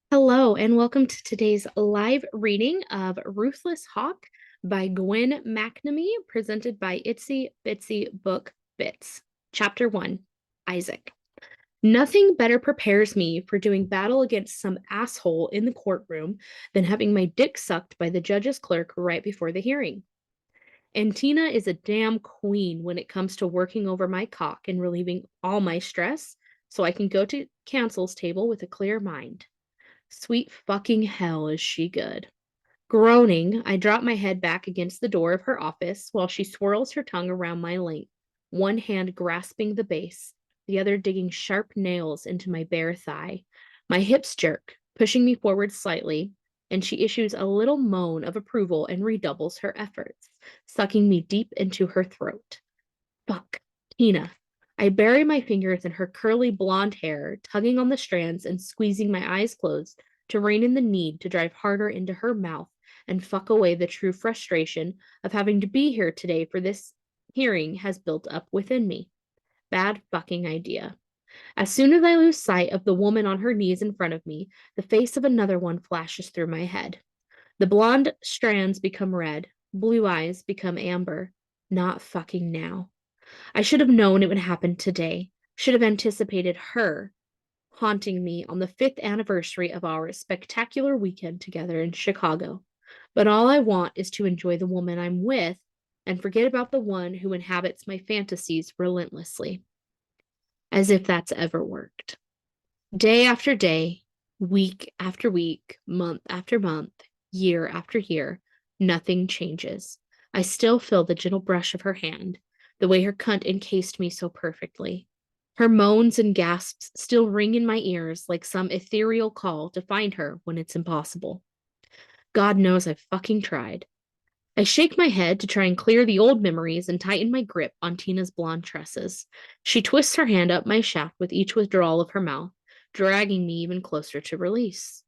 Hello, and welcome to today's live reading of Ruthless Hawke by Gwyn McNamee, presented by Itsy Bitsy Book Bits. Chapter 1, Isaac. Nothing better prepares me for doing battle against some asshole in the courtroom than having my dick sucked by the judge's clerk right before the hearing. And Tina is a damn queen when it comes to working over my cock and relieving all my stress so I can go to counsel's table with a clear mind. Sweet fucking hell is she good. Groaning, I drop my head back against the door of her office while she swirls her tongue around my length, one hand grasping the base, the other digging sharp nails into my bare thigh. My hips jerk, pushing me forward slightly, and she issues a little moan of approval and redoubles her efforts, sucking me deep into her throat. Fuck, Tina. I bury my fingers in her curly blonde hair, tugging on the strands and squeezing my eyes closed to rein in the need to drive harder into her mouth and fuck away the true frustration of having to be here today for this hearing has built up within me. Bad fucking idea. As soon as I lose sight of the woman on her knees in front of me, the face of another one flashes through my head. The blonde strands become red, blue eyes become amber. Not fucking now. I should have known it would happen today, should have anticipated her haunting me on the fifth anniversary of our spectacular weekend together in Chicago. But all I want is to enjoy the woman I'm with and forget about the one who inhabits my fantasies relentlessly. As if that's ever worked. Day after day, week after week, month after month, year after year, nothing changes. I still feel the gentle brush of her hand, the way her cunt encased me so perfectly. Her moans and gasps still ring in my ears like some ethereal call to find her when it's impossible. God knows I've fucking tried. I shake my head to try and clear the old memories and tighten my grip on Tina's blonde tresses. She twists her hand up my shaft with each withdrawal of her mouth, dragging me even closer to release.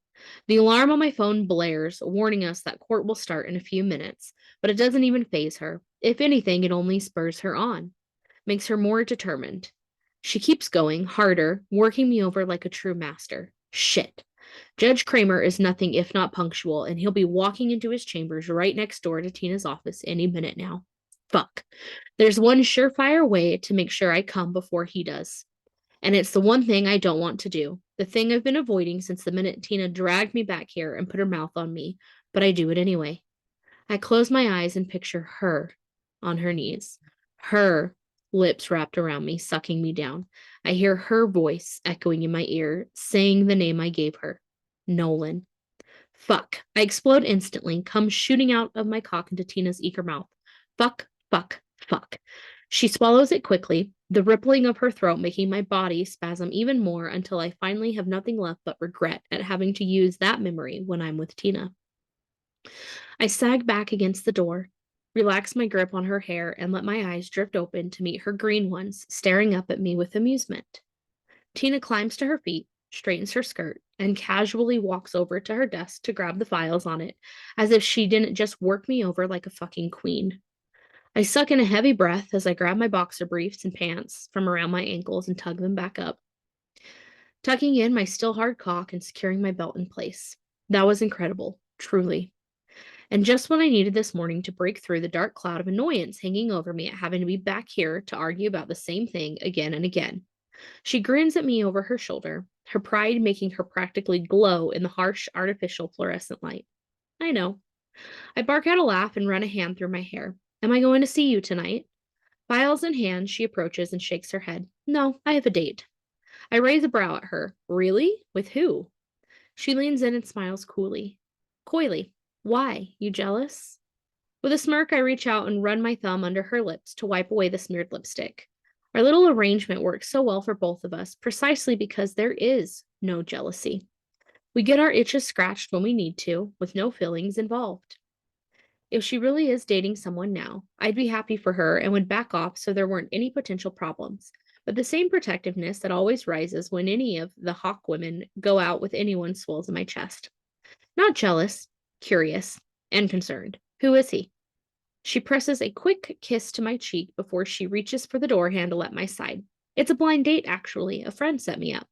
The alarm on my phone blares, warning us that court will start in a few minutes, but it doesn't even faze her. If anything, it only spurs her on, makes her more determined. She keeps going, harder, working me over like a true master. Shit. Judge Kramer is nothing if not punctual, and he'll be walking into his chambers right next door to Tina's office any minute now. Fuck. There's one surefire way to make sure I come before he does. And it's the one thing I don't want to do. The thing I've been avoiding since the minute Tina dragged me back here and put her mouth on me, but I do it anyway. I close my eyes and picture her on her knees, her lips wrapped around me, sucking me down. I hear her voice echoing in my ear, saying the name I gave her, Nolan. Fuck. I explode instantly, come shooting out of my cock into Tina's eager mouth. Fuck, fuck, fuck. She swallows it quickly, the rippling of her throat making my body spasm even more until I finally have nothing left but regret at having to use that memory when I'm with Tina. I sag back against the door, relax my grip on her hair, and let my eyes drift open to meet her green ones staring up at me with amusement. Tina climbs to her feet, straightens her skirt, and casually walks over to her desk to grab the files on it, as if she didn't just work me over like a fucking queen. I suck in a heavy breath as I grab my boxer briefs and pants from around my ankles and tug them back up, tucking in my still hard cock and securing my belt in place. That was incredible, truly. And just when I needed this morning to break through the dark cloud of annoyance hanging over me at having to be back here to argue about the same thing again and again, she grins at me over her shoulder, her pride making her practically glow in the harsh, artificial fluorescent light. I know. I bark out a laugh and run a hand through my hair. Am I going to see you tonight? Files in hand, she approaches and shakes her head. No, I have a date. I raise a brow at her. Really? With who? She leans in and smiles coyly. Why? You jealous? With a smirk, I reach out and run my thumb under her lips to wipe away the smeared lipstick. Our little arrangement works so well for both of us, precisely because there is no jealousy. We get our itches scratched when we need to, with no feelings involved. If she really is dating someone now, I'd be happy for her and would back off so there weren't any potential problems. But the same protectiveness that always rises when any of the Hawk women go out with anyone swells in my chest. Not jealous, curious, and concerned. Who is he? She presses a quick kiss to my cheek before she reaches for the door handle at my side. It's a blind date, actually. A friend set me up.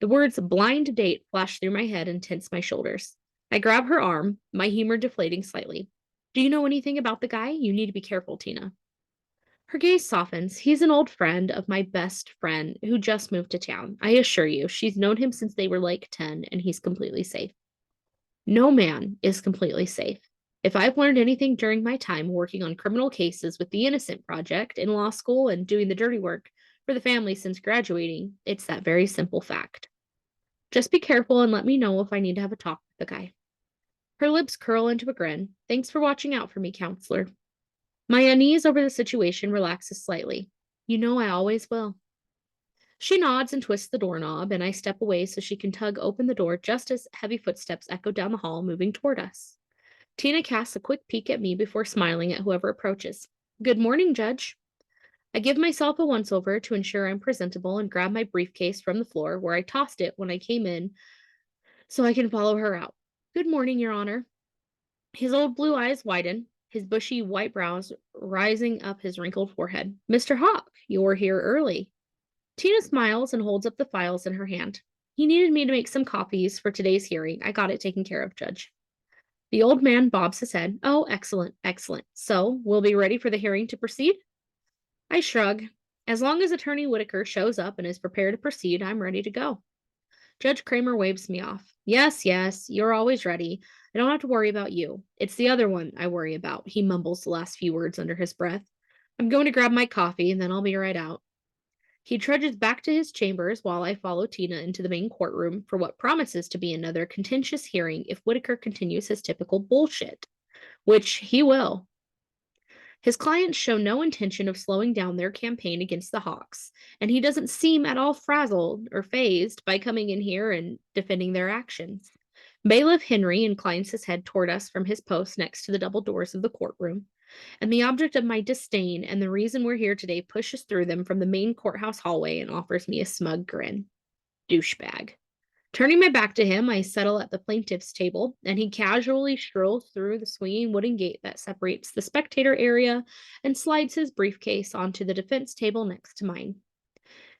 The words blind date flashed through my head and tensed my shoulders. I grab her arm, my humor deflating slightly. Do you know anything about the guy? You need to be careful, Tina. Her gaze softens. He's an old friend of my best friend who just moved to town. I assure you, she's known him since they were like 10, and he's completely safe. No man is completely safe. If I've learned anything during my time working on criminal cases with the Innocent Project in law school and doing the dirty work for the family since graduating, it's that very simple fact. Just be careful and let me know if I need to have a talk with the guy. Her lips curl into a grin. Thanks for watching out for me, counselor. My unease over the situation relaxes slightly. You know I always will. She nods and twists the doorknob, and I step away so she can tug open the door just as heavy footsteps echo down the hall, moving toward us. Tina casts a quick peek at me before smiling at whoever approaches. Good morning, Judge. I give myself a once-over to ensure I'm presentable and grab my briefcase from the floor where I tossed it when I came in so I can follow her out. Good morning, Your Honor. His old blue eyes widen, his bushy white brows rising up his wrinkled forehead. Mr. Hawke, you're here early. Tina smiles and holds up the files in her hand. He needed me to make some copies for today's hearing. I got it taken care of, Judge. The old man bobs his head. Oh, excellent, excellent. So, we'll be ready for the hearing to proceed? I shrug. As long as Attorney Whitaker shows up and is prepared to proceed, I'm ready to go. Judge Kramer waves me off. Yes, yes, you're always ready. I don't have to worry about you. It's the other one I worry about. He mumbles the last few words under his breath. I'm going to grab my coffee and then I'll be right out. He trudges back to his chambers while I follow Tina into the main courtroom for what promises to be another contentious hearing if Whitaker continues his typical bullshit, which he will. His clients show no intention of slowing down their campaign against the Hawks, and he doesn't seem at all frazzled or fazed by coming in here and defending their actions. Bailiff Henry inclines his head toward us from his post next to the double doors of the courtroom, and the object of my disdain and the reason we're here today pushes through them from the main courthouse hallway and offers me a smug grin. Douchebag. Turning my back to him, I settle at the plaintiff's table, and he casually strolls through the swinging wooden gate that separates the spectator area and slides his briefcase onto the defense table next to mine.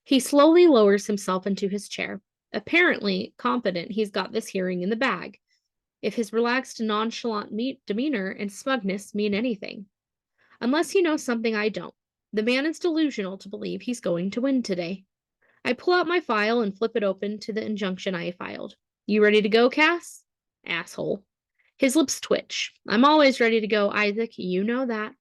He slowly lowers himself into his chair, apparently confident he's got this hearing in the bag, if his relaxed, nonchalant demeanor and smugness mean anything. Unless he knows something I don't. The man is delusional to believe he's going to win today. I pull out my file and flip it open to the injunction I filed. You ready to go, Cass? Asshole. His lips twitch. I'm always ready to go, Isaac. You know that.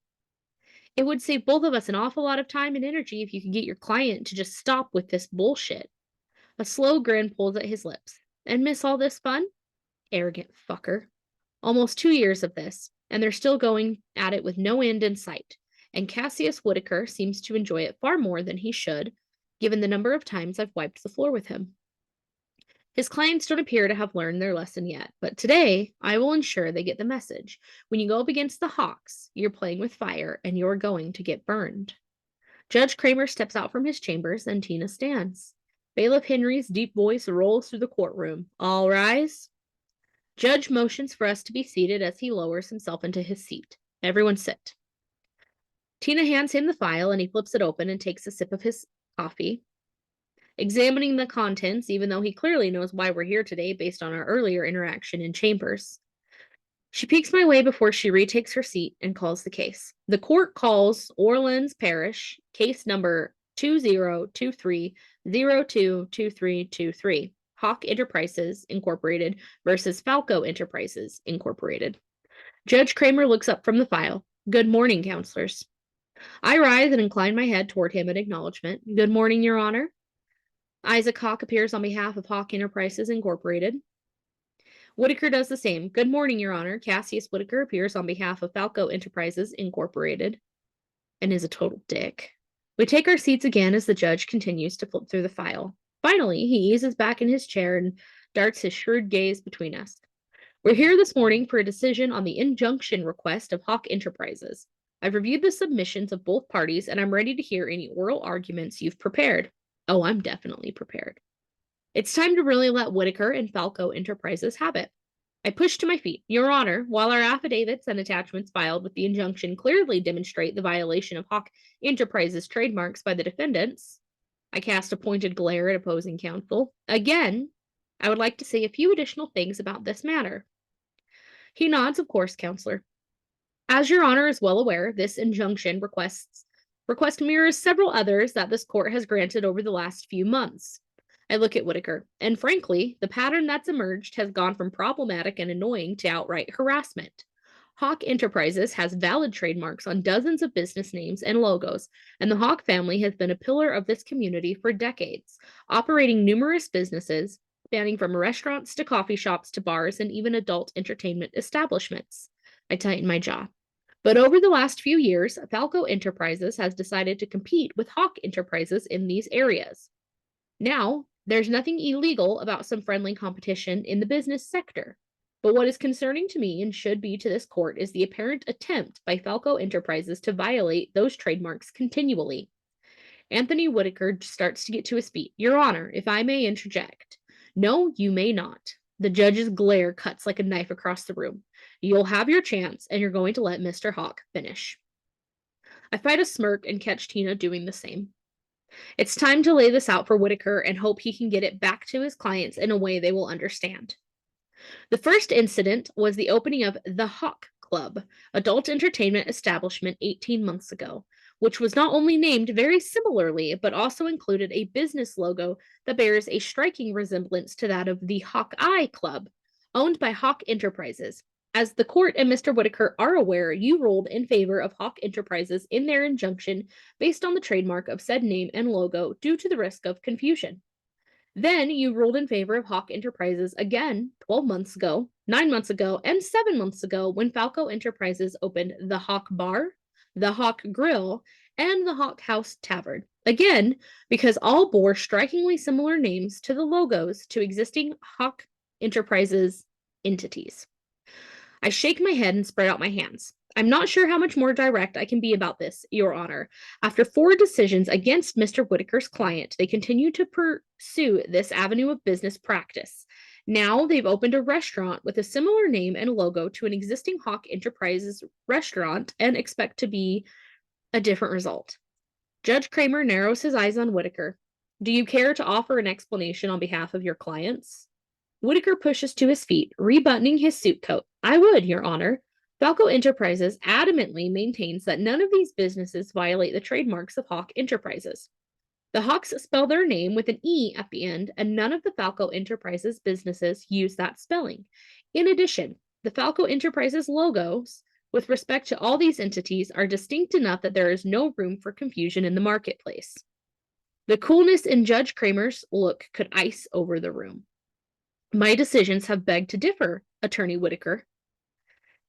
It would save both of us an awful lot of time and energy if you could get your client to just stop with this bullshit. A slow grin pulls at his lips. And miss all this fun? Arrogant fucker. Almost 2 years of this, and they're still going at it with no end in sight. And Cassius Whitaker seems to enjoy it far more than he should, given the number of times I've wiped the floor with him. His clients don't appear to have learned their lesson yet, but today I will ensure they get the message. When you go up against the Hawks, you're playing with fire and you're going to get burned. Judge Kramer steps out from his chambers and Tina stands. Bailiff Henry's deep voice rolls through the courtroom. All rise. Judge motions for us to be seated as he lowers himself into his seat. Everyone sit. Tina hands him the file and he flips it open and takes a sip of his coffee. Examining the contents, even though he clearly knows why we're here today based on our earlier interaction in chambers. She peeks my way before she retakes her seat and calls the case. The court calls Orleans Parish, case number 2023022323, Hawke Enterprises, Incorporated versus Falco Enterprises, Incorporated. Judge Kramer looks up from the file. Good morning, counselors. I rise and incline my head toward him in acknowledgement. Good morning, Your Honor. Isaac Hawke appears on behalf of Hawke Enterprises, Incorporated. Whitaker does the same. Good morning, Your Honor. Cassius Whitaker appears on behalf of Falco Enterprises, Incorporated, and is a total dick. We take our seats again as the judge continues to flip through the file. Finally, he eases back in his chair and darts his shrewd gaze between us. We're here this morning for a decision on the injunction request of Hawke Enterprises. I've reviewed the submissions of both parties, and I'm ready to hear any oral arguments you've prepared. Oh, I'm definitely prepared. It's time to really let Whitaker and Falco Enterprises have it. I push to my feet. Your Honor, while our affidavits and attachments filed with the injunction clearly demonstrate the violation of Hawke Enterprises trademarks by the defendants, I cast a pointed glare at opposing counsel. Again, I would like to say a few additional things about this matter. He nods, of course, counselor. As your honor is well aware, this injunction request mirrors several others that this court has granted over the last few months. I look at Whitaker, and frankly, the pattern that's emerged has gone from problematic and annoying to outright harassment. Hawke Enterprises has valid trademarks on dozens of business names and logos, and the Hawke family has been a pillar of this community for decades, operating numerous businesses spanning from restaurants to coffee shops to bars and even adult entertainment establishments. I tighten my jaw. But over the last few years, Falco Enterprises has decided to compete with Hawke Enterprises in these areas. Now, there's nothing illegal about some friendly competition in the business sector. But what is concerning to me and should be to this court is the apparent attempt by Falco Enterprises to violate those trademarks continually. Anthony Whitaker starts to get to his feet. Your Honor, if I may interject. No, you may not. The judge's glare cuts like a knife across the room. You'll have your chance, and you're going to let Mr. Hawke finish. I fight a smirk and catch Tina doing the same. It's time to lay this out for Whitaker and hope he can get it back to his clients in a way they will understand. The first incident was the opening of the Hawke Club, adult entertainment establishment 18 months ago, which was not only named very similarly, but also included a business logo that bears a striking resemblance to that of the Hawkeye Club, owned by Hawke Enterprises. As the court and Mr. Whitaker are aware, you ruled in favor of Hawke Enterprises in their injunction based on the trademark of said name and logo due to the risk of confusion. Then you ruled in favor of Hawke Enterprises again 12 months ago, 9 months ago, and 7 months ago when Falco Enterprises opened the Hawke Bar, the Hawke Grill, and the Hawke House Tavern. Again, because all bore strikingly similar names to the logos to existing Hawke Enterprises entities. I shake my head and spread out my hands. I'm not sure how much more direct I can be about this, Your Honor. After 4 decisions against Mr. Whitaker's client, they continue to pursue this avenue of business practice. Now they've opened a restaurant with a similar name and logo to an existing Hawke Enterprises restaurant and expect to be a different result. Judge Kramer narrows his eyes on Whitaker. Do you care to offer an explanation on behalf of your clients? Whitaker pushes to his feet, rebuttoning his suit coat. I would, Your Honor. Falco Enterprises adamantly maintains that none of these businesses violate the trademarks of Hawke Enterprises. The Hawks spell their name with an E at the end, and none of the Falco Enterprises businesses use that spelling. In addition, the Falco Enterprises logos, with respect to all these entities, are distinct enough that there is no room for confusion in the marketplace. The coolness in Judge Kramer's look could ice over the room. My decisions have begged to differ, Attorney Whitaker.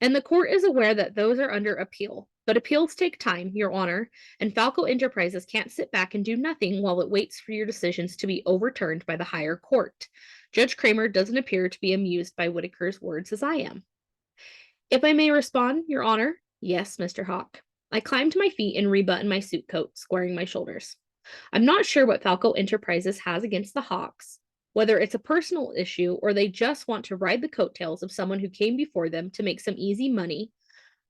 And the court is aware that those are under appeal. But appeals take time, Your Honor, and Falco Enterprises can't sit back and do nothing while it waits for your decisions to be overturned by the higher court. Judge Kramer doesn't appear to be amused by Whitaker's words as I am. If I may respond, Your Honor? Yes, Mr. Hawke. I climb to my feet and rebutton my suit coat, squaring my shoulders. I'm not sure what Falco Enterprises has against the Hawks, whether it's a personal issue or they just want to ride the coattails of someone who came before them to make some easy money,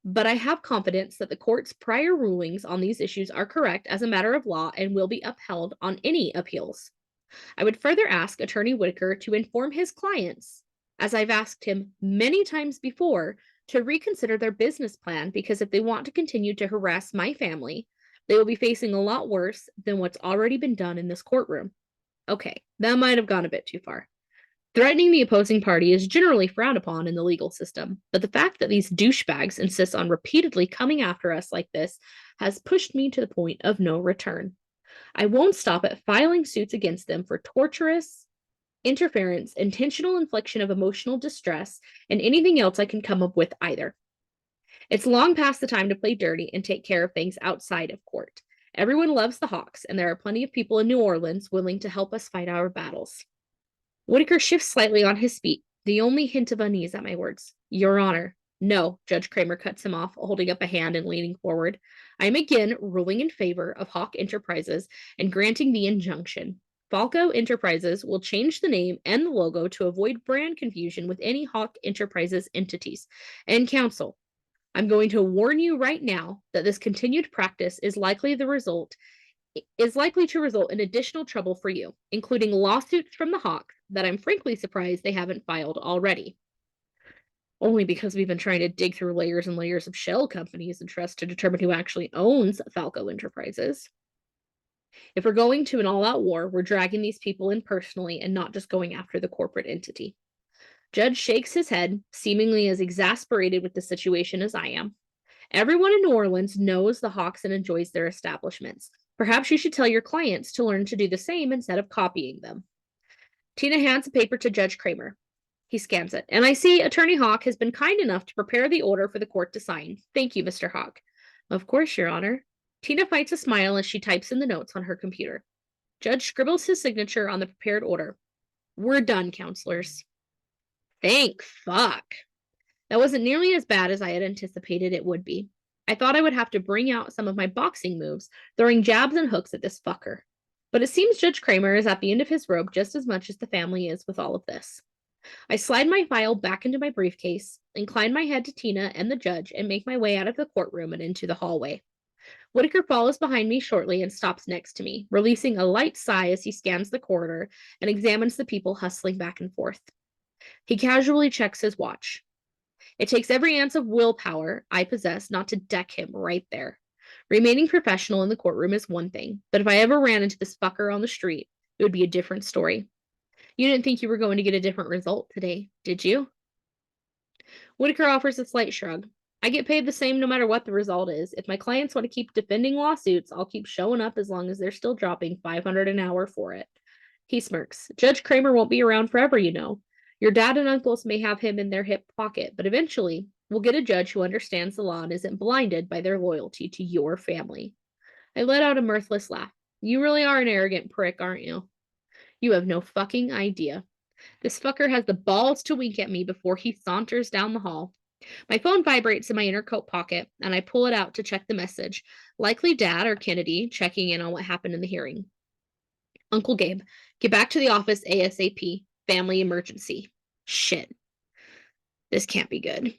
but I have confidence that the court's prior rulings on these issues are correct as a matter of law and will be upheld on any appeals. I would further ask Attorney Whitaker to inform his clients, as I've asked him many times before, to reconsider their business plan because if they want to continue to harass my family, they will be facing a lot worse than what's already been done in this courtroom. Okay, that might have gone a bit too far. Threatening the opposing party is generally frowned upon in the legal system, but the fact that these douchebags insist on repeatedly coming after us like this has pushed me to the point of no return. I won't stop at filing suits against them for torturous interference, intentional infliction of emotional distress, and anything else I can come up with either. It's long past the time to play dirty and take care of things outside of court. Everyone loves the Hawks, and there are plenty of people in New Orleans willing to help us fight our battles. Whitaker shifts slightly on his feet, the only hint of unease at my words. Your Honor. No, Judge Kramer cuts him off, holding up a hand and leaning forward. I am again ruling in favor of Hawke Enterprises and granting the injunction. Falco Enterprises will change the name and the logo to avoid brand confusion with any Hawke Enterprises entities. And counsel, I'm going to warn you right now that this continued practice is likely the result is likely to result in additional trouble for you, including lawsuits from the Hawks that I'm frankly surprised they haven't filed already. Only because we've been trying to dig through layers and layers of shell companies and trusts to determine who actually owns Falco Enterprises. If we're going to an all-out war, we're dragging these people in personally and not just going after the corporate entity. Judge shakes his head, seemingly as exasperated with the situation as I am. Everyone in New Orleans knows the Hawks and enjoys their establishments. Perhaps you should tell your clients to learn to do the same instead of copying them. Tina hands a paper to Judge Kramer. He scans it, and I see Attorney Hawke has been kind enough to prepare the order for the court to sign. Thank you, Mr. Hawke. Of course, Your Honor. Tina fights a smile as she types in the notes on her computer. Judge scribbles his signature on the prepared order. We're done, counselors. Thank fuck. That wasn't nearly as bad as I had anticipated it would be. I thought I would have to bring out some of my boxing moves, throwing jabs and hooks at this fucker. But it seems Judge Kramer is at the end of his rope just as much as the family is with all of this. I slide my file back into my briefcase, incline my head to Tina and the judge, and make my way out of the courtroom and into the hallway. Whitaker follows behind me shortly and stops next to me, releasing a light sigh as he scans the corridor and examines the people hustling back and forth. He casually checks his watch. It takes every ounce of willpower I possess not to deck him right there. Remaining professional in the courtroom is one thing, but if I ever ran into this fucker on the street, it would be a different story. You didn't think you were going to get a different result today, did you? Whitaker offers a slight shrug. I get paid the same no matter what the result is. If my clients want to keep defending lawsuits, I'll keep showing up as long as they're still dropping $500 an hour for it. He smirks. Judge Kramer won't be around forever, you know. Your dad and uncles may have him in their hip pocket, but eventually we'll get a judge who understands the law and isn't blinded by their loyalty to your family. I let out a mirthless laugh. You really are an arrogant prick, aren't you? You have no fucking idea. This fucker has the balls to wink at me before he saunters down the hall. My phone vibrates in my inner coat pocket, and I pull it out to check the message. Likely Dad or Kennedy checking in on what happened in the hearing. Uncle Gabe, get back to the office ASAP. Family emergency. Shit. This can't be good.